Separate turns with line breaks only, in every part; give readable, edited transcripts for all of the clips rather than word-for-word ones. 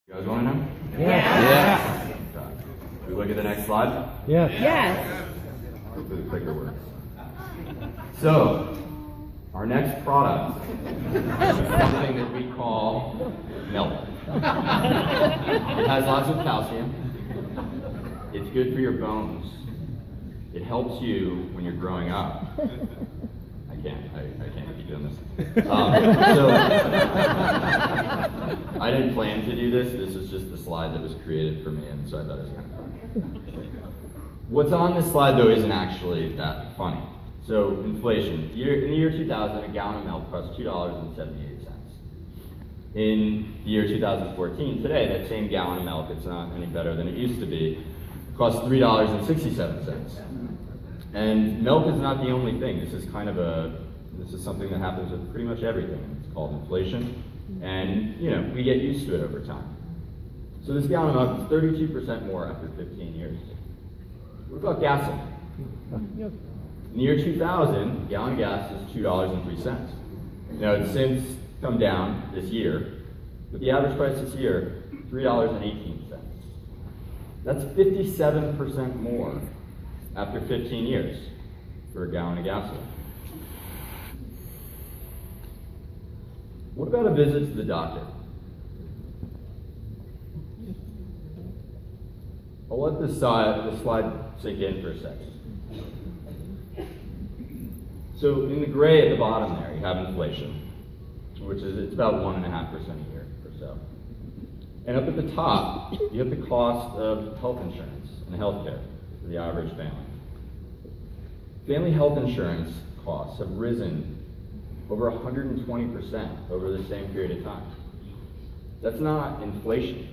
You guys want to know?
Yeah.
Can we look at the next slide?
Yes.
Yes.
Hopefully the clicker works. So, our next product is something that we call milk. It has lots of calcium. It's good for your bones. It helps you when you're growing up. I can't keep doing this. I didn't plan to do this. This was just the slide that was created for me, and so I thought it was kind of fun. What's on this slide, though, isn't actually that funny. So, inflation. In the year 2000, a gallon of milk cost $2.78. In the year 2014, today, that same gallon of milk, it's not any better than it used to be, costs $3.67. And milk is not the only thing. This is something that happens with pretty much everything. It's called inflation. And, we get used to it over time. So this gallon of milk is 32% more after 15 years. What about gasoline? In the year 2000, a gallon of gas is $2.03. Now, it's since come down this year, but the average price this year, $3.18. That's 57% more after 15 years for a gallon of gasoline. What about a visit to the doctor? I'll let this slide sink in for a second. So in the gray at the bottom there, you have inflation, which is it's about 1.5% a year or so. And up at the top, you have the cost of health insurance and health care for the average family. Family health insurance costs have risen over 120% over the same period of time. That's not inflation.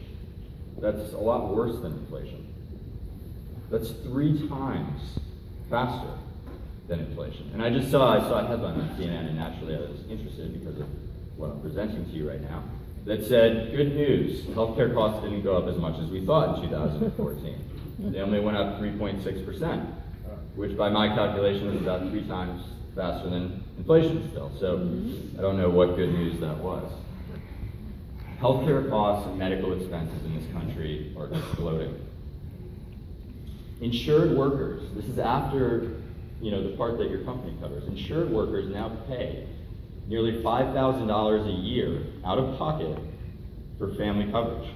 That's a lot worse than inflation. That's 3 times faster than inflation. And I saw a headline on CNN, and naturally I was interested because of what I'm presenting to you right now, that said, good news, healthcare costs didn't go up as much as we thought in 2014. They only went up 3.6%, which by my calculation is about 3 times faster than inflation still. So I don't know what good news that was. Healthcare costs and medical expenses in this country are exploding. Insured workers, this is after the part that your company covers. Insured workers now pay nearly $5,000 a year out of pocket for family coverage.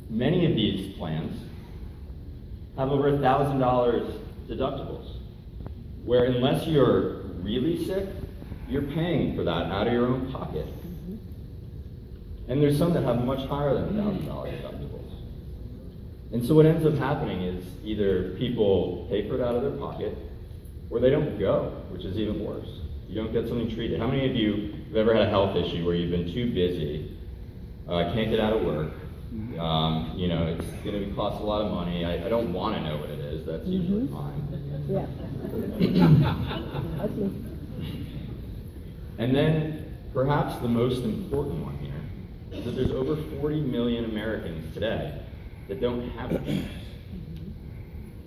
Many of these plans have over $1,000 deductibles, where unless you're really sick, you're paying for that out of your own pocket. And there's some that have much higher than $1,000 deductibles. And so what ends up happening is either people pay for it out of their pocket, or they don't go, which is even worse. You don't get something treated. How many of you have ever had a health issue where you've been too busy, can't get out of work, it's going to cost a lot of money, I don't want to know what it is, that's usually fine.
Yeah.
And then, perhaps the most important one here, is that there's over 40 million Americans today that don't have insurance.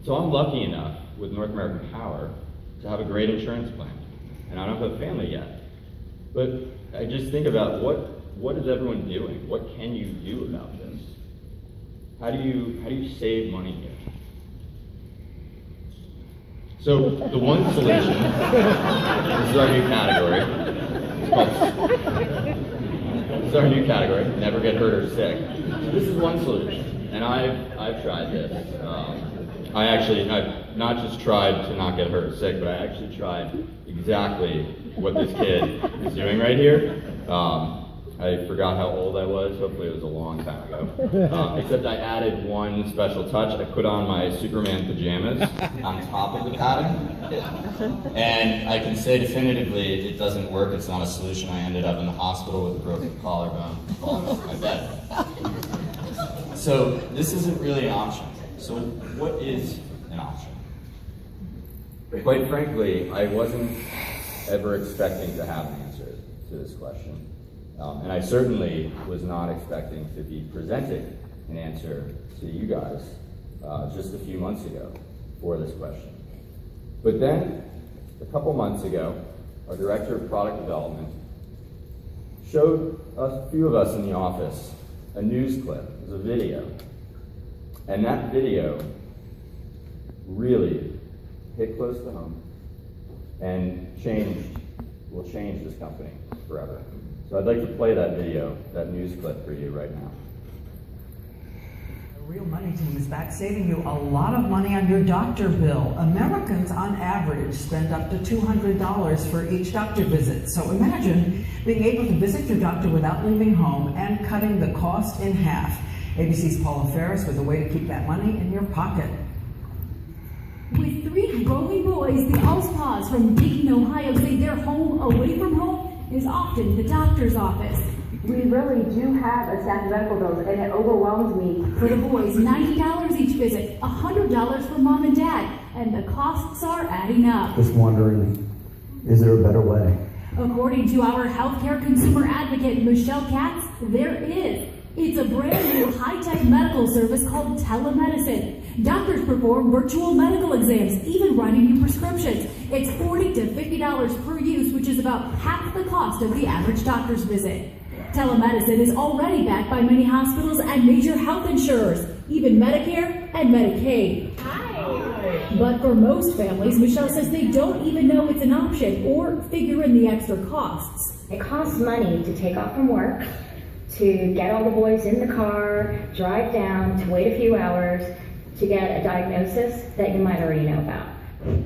So I'm lucky enough with North American Power to have a great insurance plan. And I don't have a family yet. But I just think about what is everyone doing? What can you do about this? How do you save money here? So the one solution, this is our new category. This is our new category, never get hurt or sick. So this is one solution. And I've tried this. I've not just tried to not get hurt or sick, but I actually tried exactly what this kid is doing right here. I forgot how old I was. Hopefully it was a long time ago. Except I added one special touch. I put on my Superman pajamas on top of the padding. And I can say definitively it doesn't work. It's not a solution. I ended up in the hospital with a broken collarbone falling off my bed. So this isn't really an option. So what is an option? Quite frankly, I wasn't ever expecting to have an answer to this question. And I certainly was not expecting to be presenting an answer to you guys just a few months ago for this question. But then, a couple months ago, our director of product development showed a few of us in the office a news clip, it was a video. And that video really hit close to home and will change this company forever. So I'd like to play that video, that news clip for you right now.
The Real Money Team is back saving you a lot of money on your doctor bill. Americans on average spend up to $200 for each doctor visit. So imagine being able to visit your doctor without leaving home and cutting the cost in half. ABC's Paula Ferris with a way to keep that money in your pocket.
With 3 growing boys, the Allspaws from Dayton, Ohio say their home away from home is often the doctor's office.
We really do have a stack of medical bills, and it overwhelms me.
For the boys, $90 each visit, $100 for mom and dad, and the costs are adding up.
Just wondering, is there a better way?
According to our healthcare consumer advocate, Michelle Katz, there is. It's a brand new high-tech medical service called telemedicine. Doctors perform virtual medical exams, even writing you prescriptions. It's $40 to $50 per use, which is about half the cost of the average doctor's visit. Telemedicine is already backed by many hospitals and major health insurers, even Medicare and Medicaid. Hi. But for most families, Michelle says they don't even know it's an option or figure in the extra costs.
It costs money to take off from work, to get all the boys in the car, drive down, to wait a few hours, to get a diagnosis that you might already know about.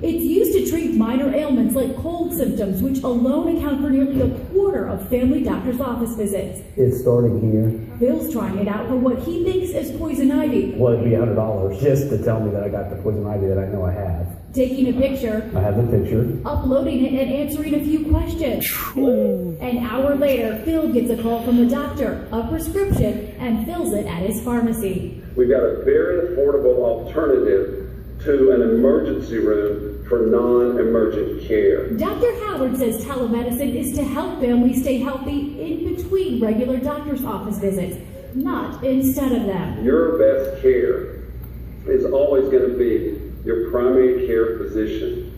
It's used to treat minor ailments like cold symptoms, which alone account for nearly a quarter of family doctor's office visits.
It's starting here.
Bill's trying it out for what he thinks is poison ivy.
Well, it'd be $100 just to tell me that I got the poison ivy that I know I have.
Taking a picture,
I have the picture.
uploading it, and answering a few questions. An hour later, Phil gets a call from the doctor, a prescription, and fills it at his pharmacy.
We've got a very affordable alternative to an emergency room for non-emergent care.
Dr. Howard says telemedicine is to help families stay healthy in between regular doctor's office visits, not instead of them.
Your best care is always going to be your primary care physician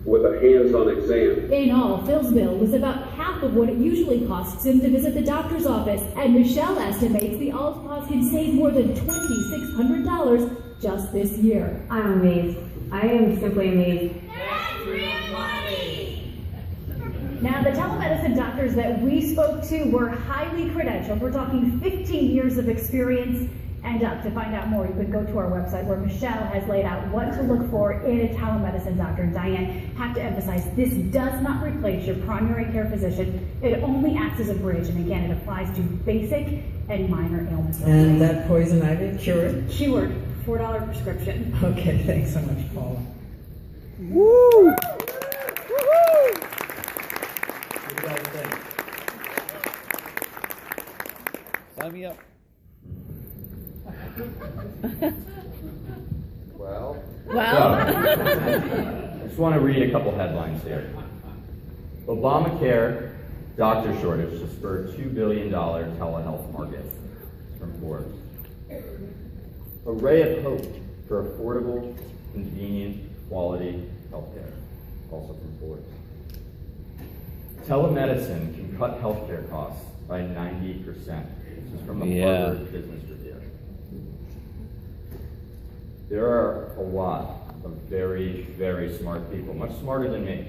with a hands-on exam.
In all, Phil's bill was about half of what it usually costs him to visit the doctor's office, and Michelle estimates the Allspaws can save more than $2,600 just this year.
I'm amazed. I am simply amazed.
Now, the telemedicine doctors that we spoke to were highly credentialed. We're talking 15 years of experience and up. To find out more, you could go to our website where Michelle has laid out what to look for in a telemedicine doctor. And Diane, have to emphasize, this does not replace your primary care physician. It only acts as a bridge, and again, it applies to basic and minor ailments.
And that poison ivy, cured?
Cured, $4 prescription.
Okay, thanks so much, Paula.
Woo!
What do you guys think?
Sign me up.
Well, I just want to read a couple headlines here. Obamacare doctor shortage to spur $2 billion telehealth market from Forbes. A ray of hope for affordable, convenient, quality healthcare, also from Forbes. Telemedicine can cut healthcare costs by 90%. This is from the Harvard Business Review. There are a lot of very, very smart people, much smarter than me,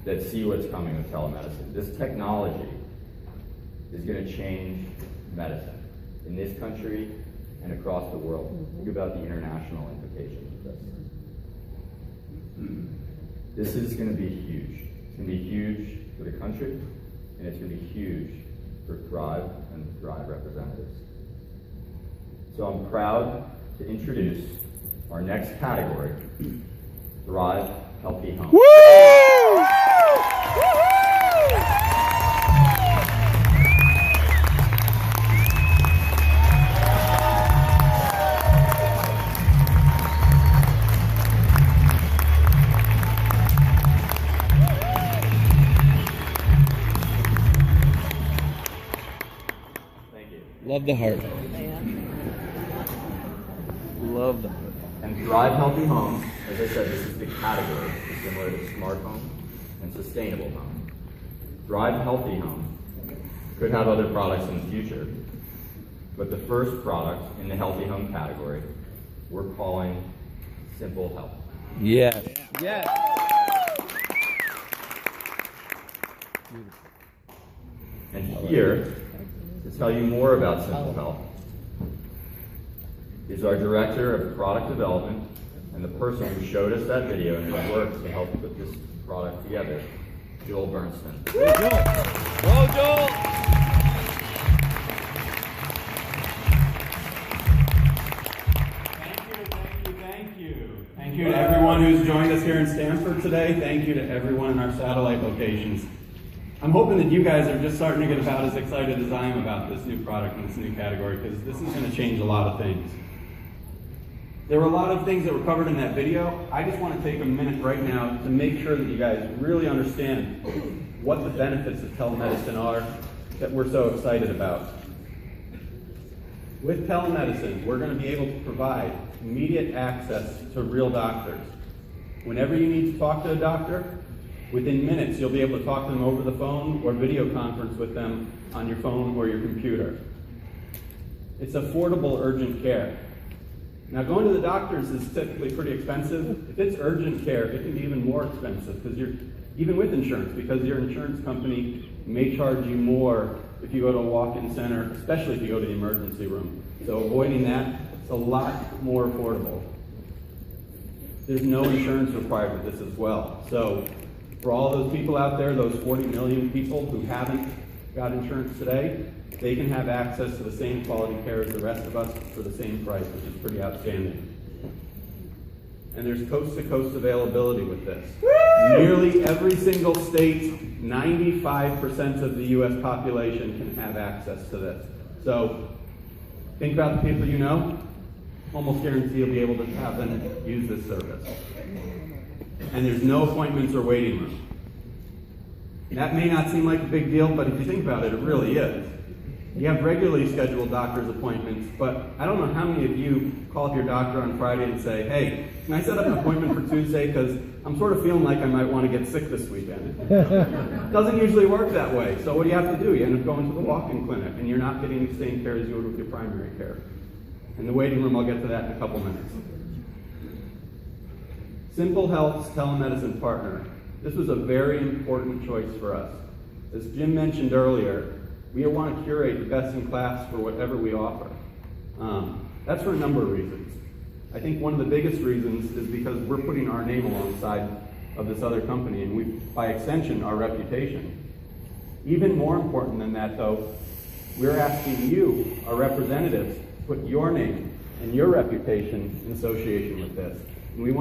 that see what's coming with telemedicine. This technology is going to change medicine in this country and across the world. Think about the international implications of this. This is going to be huge. It's going to be huge for the country, and it's going to be huge for Thrive and Thrive representatives. So I'm proud to introduce our next category, Thrive Healthy Home.
Woo!
Thank you.
Love the heart. Love the heart.
And Thrive Healthy Home, as I said, this is the category, similar to Smart Home and Sustainable Home. Thrive Healthy Home could have other products in the future, but the first product in the healthy home category we're calling Simple Health.
Yes. Yes.
And here, to tell you more about Simple Health, is our Director of Product Development and the person who showed us that video and who worked to help put this product together, Joel Bernstein.
Go, Joel. Go, Joel.
Thank you to everyone who's joined us here in Stamford today. Thank you to everyone in our satellite locations. I'm hoping that you guys are just starting to get about as excited as I am about this new product and this new category, because this is going to change a lot of things. There were a lot of things that were covered in that video. I just want to take a minute right now to make sure that you guys really understand what the benefits of telemedicine are that we're so excited about. With telemedicine, we're going to be able to provide immediate access to real doctors. Whenever you need to talk to a doctor, within minutes you'll be able to talk to them over the phone or video conference with them on your phone or your computer. It's affordable urgent care. Now, going to the doctors is typically pretty expensive. If it's urgent care, it can be even more expensive because even with insurance, because your insurance company may charge you more if you go to a walk-in center, especially if you go to the emergency room. So avoiding that, it's a lot more affordable. There's no insurance required with this as well. So for all those people out there, those 40 million people who haven't got insurance today, they can have access to the same quality care as the rest of us for the same price, which is pretty outstanding. And there's coast-to-coast availability with this. Nearly every single state, 95% of the US population can have access to this. So think about the people you know, almost guarantee you'll be able to have them use this service. And there's no appointments or waiting room. That may not seem like a big deal, but if you think about it, it really is. You have regularly scheduled doctor's appointments, but I don't know how many of you call up your doctor on Friday and say, hey, can I set up an appointment for Tuesday because I'm sort of feeling like I might want to get sick this weekend. It doesn't usually work that way. So what do you have to do? You end up going to the walk-in clinic, and you're not getting the same care as you would with your primary care. In the waiting room, I'll get to that in a couple minutes. Simple Health's telemedicine partner. This was a very important choice for us. As Jim mentioned earlier, we want to curate the best in class for whatever we offer. That's for a number of reasons. I think one of the biggest reasons is because we're putting our name alongside of this other company, and by extension, our reputation. Even more important than that, though, we're asking you, our representatives, to put your name and your reputation in association with this. And we want